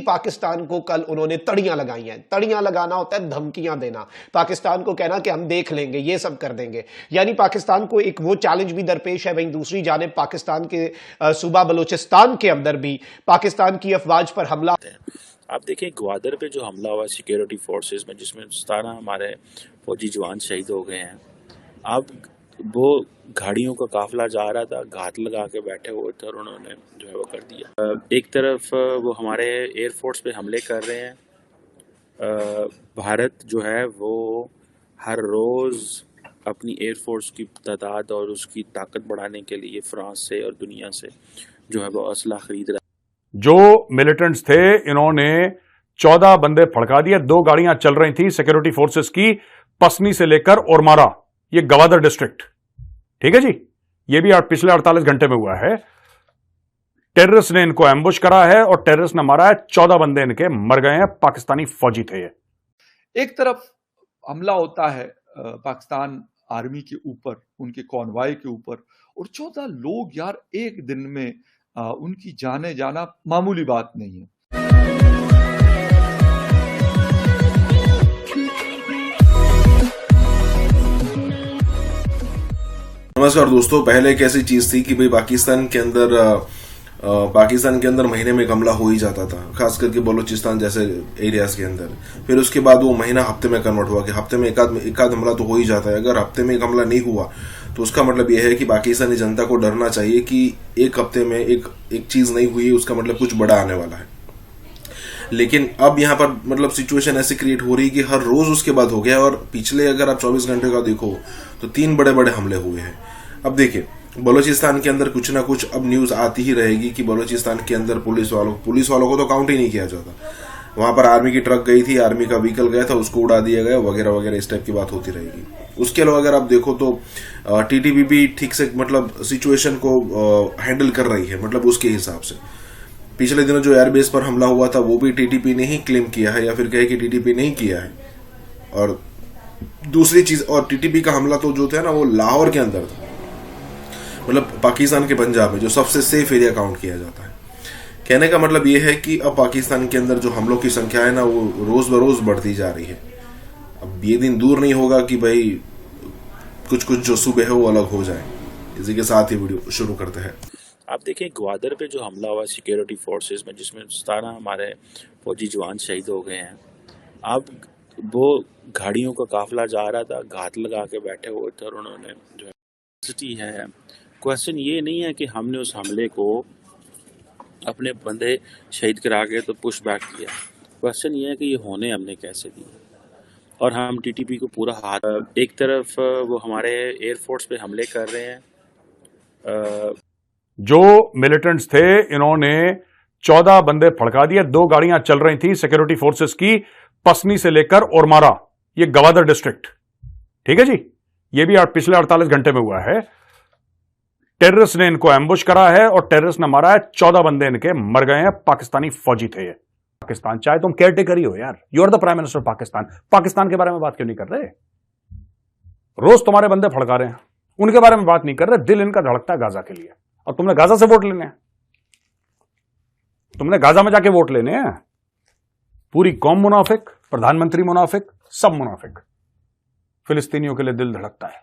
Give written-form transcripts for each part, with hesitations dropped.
पाकिस्तान को कल उन्होंने तड़ियां लगाई हैं। तड़ियां लगाना होता है धमकियां देना, पाकिस्तान को कहना कि हम देख लेंगे, ये सब कर देंगे। यानी पाकिस्तान को एक वो चैलेंज भी दरपेश है। वहीं दूसरी जानिब पाकिस्तान के सूबा बलूचिस्तान के अंदर भी पाकिस्तान की अफवाज पर हमला। आप देखें ग्वादर पे जो हमला हुआ सिक्योरिटी फोर्सेस में, जिसमें 17 हमारे फौजी जवान शहीद हो गए हैं। अब वो गाड़ियों का काफिला जा रहा था, घात लगा के बैठे हुए थे और उन्होंने जो है वो कर दिया। एक तरफ वो हमारे एयरफोर्स पे हमले कर रहे हैं। भारत जो है वो हर रोज अपनी एयरफोर्स की तादाद और उसकी ताकत बढ़ाने के लिए फ्रांस से और दुनिया से जो है वो असला खरीद रहा है। जो मिलिटेंट्स थे इन्होंने 14 बंदे फड़का दिए। 2 गाड़ियां चल रही थी सिक्योरिटी फोर्सेस की, पसनी से लेकर ओरमारा, ये गवादर डिस्ट्रिक्ट। ठीक है जी, ये भी पिछले 48 घंटे में हुआ है। टेररिस्ट ने इनको एम्बुश करा है और टेररिस्ट ने मारा है। 14 बंदे इनके मर गए हैं, पाकिस्तानी फौजी थे ये। एक तरफ हमला होता है पाकिस्तान आर्मी के ऊपर, उनके कॉन्वॉय के ऊपर, और 14 लोग यार एक दिन में उनकी जाने जाना मामूली बात नहीं है। नमस्कार दोस्तों, पहले एक ऐसी चीज थी कि भाई पाकिस्तान के अंदर महीने में एक हमला हो ही जाता था, खास करके बलूचिस्तान जैसे एरियाज के अंदर। फिर उसके बाद वो महीना हफ्ते में कन्वर्ट हुआ कि हफ्ते में एक आध हमला तो हो ही जाता है। अगर हफ्ते में एक हमला नहीं हुआ तो उसका मतलब यह है कि पाकिस्तानी जनता को डरना चाहिए कि एक हफ्ते में एक चीज नहीं हुई, उसका मतलब कुछ बड़ा आने वाला है। लेकिन अब यहाँ पर मतलब सिचुएशन ऐसी क्रिएट हो रही है कि हर रोज उसके बाद हो गया। और पिछले अगर आप 24 घंटे का देखो तो 3 बड़े बड़े हमले हुए हैं। अब देखिए, बलूचिस्तान के अंदर कुछ ना कुछ अब न्यूज आती ही रहेगी कि बलूचिस्तान के अंदर पुलिस वालों को तो काउंट ही नहीं किया जाता। वहां पर आर्मी की ट्रक गई थी, आर्मी का व्हीकल गया था, उसको उड़ा दिया गया वगैरह वगैरह, इस टाइप की बात होती रहेगी। उसके अलावा अगर आप देखो तो टीटीपी भी ठीक से मतलब सिचुएशन को हैंडल कर रही है, मतलब उसके हिसाब से। पिछले दिनों जो एयरबेस पर हमला हुआ था वो भी टीटीपी ने ही क्लेम किया है, या फिर कहे कि टीटीपी नहीं किया है। और दूसरी चीज, और टीटीपी का हमला तो जो था ना वो लाहौर के अंदर था, मतलब पाकिस्तान के पंजाब में, जो सबसे सेफ एरिया काउंट किया जाता है। कहने का मतलब ये है कि अब पाकिस्तान के अंदर जो हमलों की संख्या है ना वो रोज बरोज बढ़ती जा रही है। अब ये दिन दूर नहीं होगा कि भाई कुछ जो सुबह है वो अलग हो जाए। इसी के साथ ही वीडियो शुरू करते हैं। आप देखें ग्वादर पे जो हमला हुआ सिक्योरिटी फोर्सेस में, जिसमें 17 हमारे फौजी जवान शहीद हो गए हैं। अब वो गाड़ियों का काफिला जा रहा था, घात लगा के बैठे हुए थे और उन्होंने जो है क्वेश्चन ये नहीं है कि हमने उस हमले को अपने बंदे शहीद करा के तो पुश बैक किया। क्वेश्चन ये है कि ये होने हमने कैसे दिए, और हम टीटीपी को पूरा हाथ। एक तरफ वो हमारे एयरफोर्स पे हमले कर रहे हैं। जो मिलिटेंट्स थे इन्होंने 14 बंदे फड़का दिए। 2 गाड़ियां चल रही थी सिक्योरिटी फोर्सेस की, पसनी से लेकर ओरमारा, ये गवादर डिस्ट्रिक्ट। ठीक है जी, ये भी पिछले 48 घंटे में हुआ है। टेररिस्ट ने इनको एम्बुश करा है और टेररिस्ट ने मारा है। 14 बंदे इनके मर गए हैं, पाकिस्तानी फौजी थे ये। पाकिस्तान चाहे तुम केयर टेकर ही हो यार, you are the prime minister Pakistan, Pakistan के बारे में बात क्यों नहीं कर रहे? रोज तुम्हारे बंदे फड़का रहे हैं, उनके बारे में बात नहीं कर रहे। दिल इनका धड़कता है गाजा के लिए, और तुमने गाजा से वोट लेने हैं, तुमने गाजा में जाके वोट लेने हैं। पूरी कौम मुनाफिक, प्रधानमंत्री मुनाफिक, सब मुनाफिक। फिलिस्तीनियों के लिए दिल धड़कता है।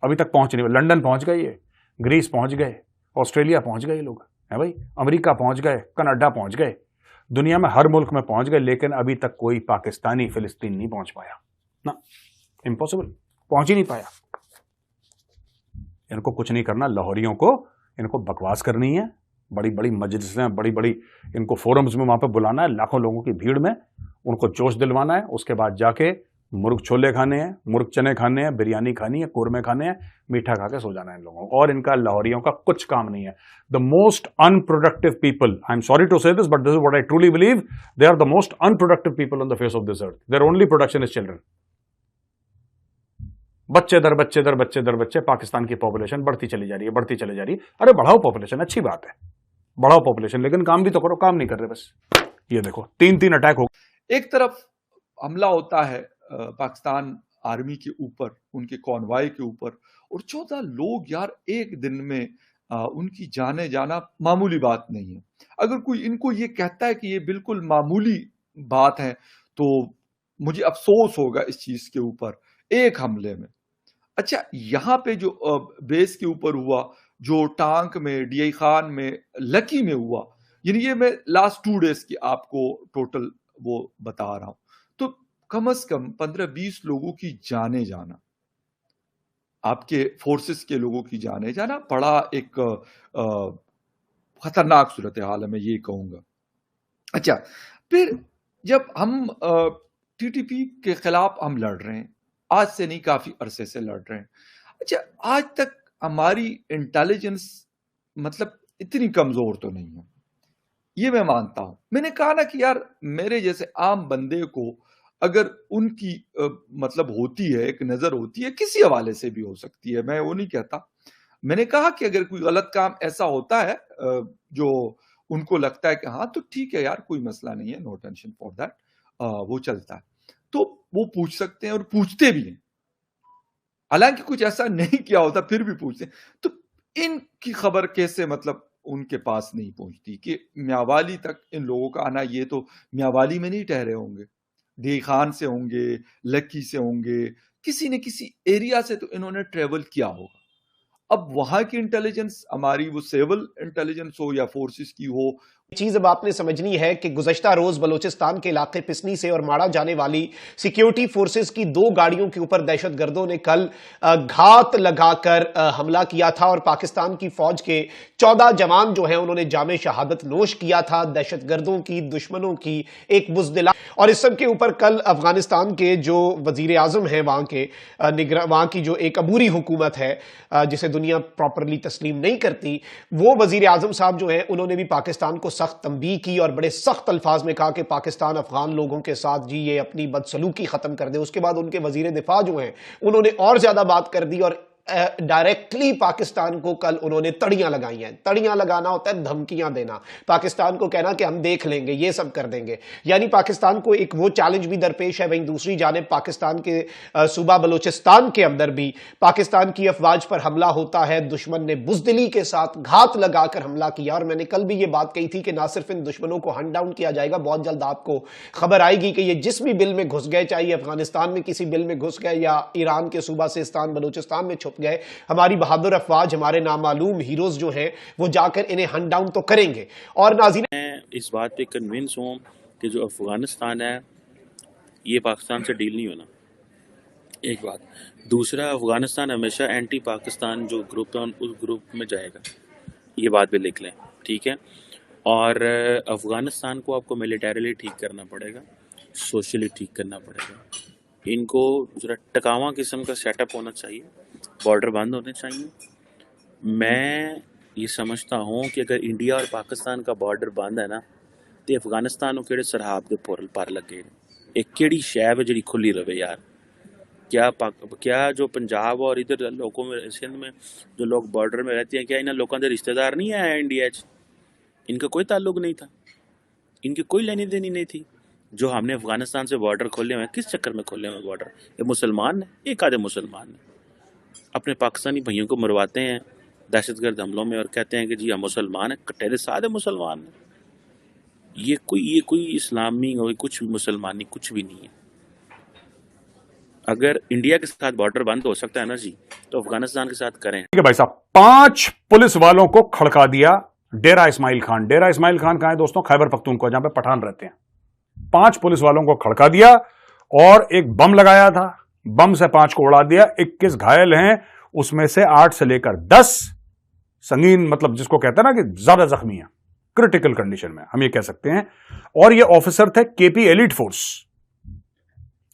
अभी तक पहुंच नहीं, लंदन पहुंच गए, ये ग्रीस पहुंच गए, ऑस्ट्रेलिया पहुंच गए लोग, है भाई, अमेरिका पहुंच गए, कनाडा पहुंच गए, दुनिया में हर मुल्क में पहुंच गए। लेकिन अभी तक कोई पाकिस्तानी फिलिस्तीन नहीं पहुंच पाया ना, इम्पॉसिबल, पहुंच ही नहीं पाया। इनको कुछ नहीं करना, लाहौरियों को इनको बकवास करनी है। बड़ी बड़ी मजलिसें, बड़ी बड़ी इनको फोरम्स में वहां पे बुलाना है, लाखों लोगों की भीड़ में उनको जोश दिलवाना है। उसके बाद जाके मुर्ग छोले खाने हैं, मुर्ग चने खाने हैं, बिरयानी खानी है, कोरमे खाने हैं, मीठा खा के सो जाना है इन लोगों को। और इनका लाहौरियों का कुछ काम नहीं है। The most unproductive people, I am sorry to say this, but this is what I truly believe, they are the most unproductive people on the face of this earth. Their only production is children. बच्चे दर बच्चे दर बच्चे दर बच्चे पाकिस्तान की population बढ़ती चली जा रही है, बढ़ती चली जा रही है। अरे बढ़ाओ पॉपुलेशन, अच्छी बात है, बढ़ाओ पॉपुलेशन, लेकिन काम भी तो करो। काम नहीं कर रहे, बस ये देखो 3 अटैक हो। एक तरफ हमला होता है पाकिस्तान आर्मी के ऊपर, उनके कॉन्वॉय के ऊपर, और 14 लोग यार एक दिन में उनकी जाने जाना मामूली बात नहीं है। अगर कोई इनको ये कहता है कि ये बिल्कुल मामूली बात है तो मुझे अफसोस होगा इस चीज के ऊपर। एक हमले में, अच्छा यहां पे जो बेस के ऊपर हुआ, जो टांक में, डीआई खान में, लकी में हुआ, यानी ये मैं लास्ट 2 डेज की आपको टोटल वो बता रहा हूं, तो कम से कम 15-20 लोगों की जाने जाना, आपके फोर्सेस के लोगों की जाने जाना बड़ा एक खतरनाक सूरत हाल है, मैं ये कहूंगा। अच्छा, फिर जब हम टीटीपी के खिलाफ हम लड़ रहे हैं, आज से नहीं काफी अरसे से लड़ रहे हैं। अच्छा, आज तक हमारी इंटेलिजेंस मतलब इतनी कमजोर तो नहीं है, ये मैं मानता हूं। मैंने कहा ना कि यार मेरे जैसे आम बंदे को अगर उनकी मतलब होती है, एक नजर होती है, किसी हवाले से भी हो सकती है, मैं वो नहीं कहता। मैंने कहा कि अगर कोई गलत काम ऐसा होता है जो उनको लगता है कि हाँ तो ठीक है यार, कोई मसला नहीं है, नो टेंशन फॉर दैट, वो चलता है, तो वो पूछ सकते हैं और पूछते भी हैं। हालांकि कुछ ऐसा नहीं किया होता फिर भी पूछते हैं। तो इनकी खबर कैसे मतलब उनके पास नहीं पहुंचती कि म्यावाली तक इन लोगों का आना, ये तो म्यावाली में नहीं ठहरे होंगे, डी खान से होंगे, लक्की से होंगे, किसी न किसी एरिया से तो इन्होंने ट्रेवल किया होगा। अब वहां की इंटेलिजेंस, हमारी वो सिविल इंटेलिजेंस हो या फोर्सेस की हो, चीज अब आपने समझनी है कि गुज़श्ता रोज बलोचिस्तान के इलाके पिसनी से और माड़ा जाने वाली सिक्योरिटी फोर्सेस की 2 गाड़ियों के ऊपर दहशतगर्दों ने कल घात लगाकर हमला किया था और पाकिस्तान की फौज के 14 जवान जो हैं उन्होंने जामे शहादत नोश किया था। दहशतगर्दों की, दुश्मनों की एक बुज़दिला। और इस सब के ऊपर कल अफगानिस्तान के जो वजीर आजम हैं वहां की जो एक अबूरी हुकूमत है जिसे दुनिया प्रॉपरली तस्लीम नहीं करती, वो वजीर आजम साहब जो हैं उन्होंने भी पाकिस्तान को सख्त तंबीह की और बड़े सख्त अल्फाज में कहा कि पाकिस्तान अफगान लोगों के साथ जी ये अपनी बदसलूकी खत्म कर दे। उसके बाद उनके वजीर दिफा जो हैं उन्होंने और ज्यादा बात कर दी और डायरेक्टली पाकिस्तान को कल उन्होंने तड़ियां लगाई हैं। तड़ियां लगाना होता है धमकियां देना, पाकिस्तान को कहना कि हम देख लेंगे, ये सब कर देंगे। यानी पाकिस्तान को एक वो चैलेंज भी दरपेश है। वहीं दूसरी जानिब पाकिस्तान के सूबा बलोचिस्तान के अंदर भी पाकिस्तान की अफवाज पर हमला होता है। दुश्मन ने बुजदिली के साथ घात लगाकर हमला किया और मैंने कल भी ये बात कही थी कि ना सिर्फ इन दुश्मनों को हंट डाउन किया जाएगा, बहुत जल्द आपको खबर आएगी कि ये जिस भी बिल में घुस गए, चाहे ये अफगानिस्तान में किसी बिल में घुस गए या ईरान के सूबा सिस्तान बलोचिस्तान में गए, हमारी बहादुर अफवाज, हमारे नामालूम हीरोज जो हैं वो जाकर इन्हें हंट डाउन तो करेंगे। और नाज़रीन, मैं इस बात पे कन्विंस हूँ कि जो अफगानिस्तान है ये पाकिस्तान से डील नहीं होना, एक बात। दूसरा, अफगानिस्तान हमेशा एंटी पाकिस्तान जो ग्रुप है उस ग्रुप में जाएगा, ये बात भी लिख लें, ठीक है। और अफगानिस्तान को आपको मिलिटरीली ठीक करना पड़ेगा, सोशली ठीक करना पड़ेगा। इनको जरा टकावा किस्म का सेटअप होना चाहिए, बॉर्डर बंद होने चाहिए। मैं ये समझता हूँ कि अगर इंडिया और पाकिस्तान का बॉर्डर बंद है ना तो अफगानिस्तान को केड़े सरहद के पार लगे, एक केड़ी शैब है जी खुली रहे यार। क्या जो पंजाब और इधर लोगों में, सिंध में जो लोग बॉर्डर में रहते हैं, क्या इन्हें लोगों के रिश्तेदार नहीं है इंडिया च? इनका कोई ताल्लुक नहीं था, इनकी कोई लेनी देनी नहीं थी। जो हमने अफगानिस्तान से बॉर्डर खोले हुए हैं, किस चक्कर में खोले हुए हैं बॉर्डर? ये मुसलमान है, एक आधे मुसलमान है अपने पाकिस्तानी भाइयों को मरवाते हैं दहशतगर्द हमलों में और कहते हैं कि जी हम मुसलमान हैं। कटेरे सादे मुसलमान हैं। ये कोई इस्लामी और कुछ भी मुसलमानी कुछ भी नहीं है। अगर इंडिया के साथ बॉर्डर बंद हो सकता है ना जी, तो अफगानिस्तान के साथ करें। ठीक है भाई साहब, 5 पुलिस वालों को खड़का दिया डेरा इस्माइल खान। डेरा इस्माइल खान कहां है दोस्तों? खैबर पख्तूनख्वा, जहां पे पठान रहते हैं। 5 पुलिस वालों को खड़का दिया और एक बम लगाया था, बम से 5 को उड़ा दिया। 21 घायल हैं, उसमें से 8 से लेकर 10 संगीन, मतलब जिसको कहते हैं ना कि ज्यादा जख्मी है, क्रिटिकल कंडीशन में हम ये कह सकते हैं। और ये ऑफिसर थे केपी एलिट फोर्स,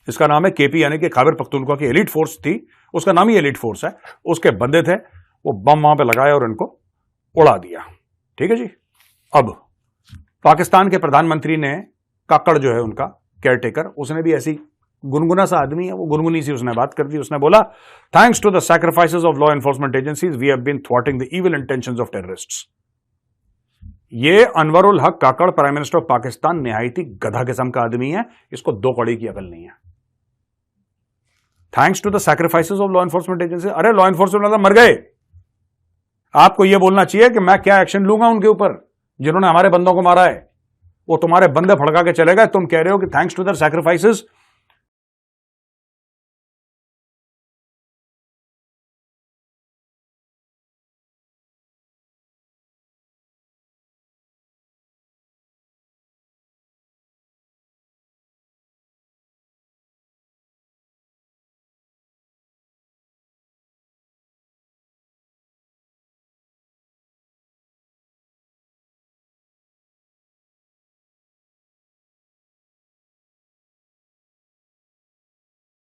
इसका नाम है केपी, यानी कि खैबर पख्तूनख्वा की एलिट फोर्स थी, उसका नाम ही एलिट फोर्स है। उसके बंदे थे, वो बम वहां पे लगाए और इनको उड़ा दिया। ठीक है जी। अब पाकिस्तान के प्रधानमंत्री ने, काकड़ जो है उनका केयरटेकर, उसने भी ऐसी गुनगुना सा आदमी है, वो गुनगुनी सी उसने बात कर दी। उसने बोला, thanks to the sacrifices of law enforcement agencies we have been thwarting the evil intentions of terrorists. ये Anwarul Haq Kakar, prime minister of Pakistan, निहायती गधा किस्म का आदमी है, इसको 2 कौड़ी की अकल नहीं है। Thanks to the sacrifices of law enforcement agency, अरे लॉ एनफोर्समेंट वाले मर गए, आपको यह बोलना चाहिए कि मैं क्या एक्शन लूंगा उनके ऊपर जिन्होंने हमारे बंदों को मारा है। वो तुम्हारे बंदे फड़का के चले गए, तुम कह रहे हो कि थैंक्स टू देयर सैक्रिफाइसेस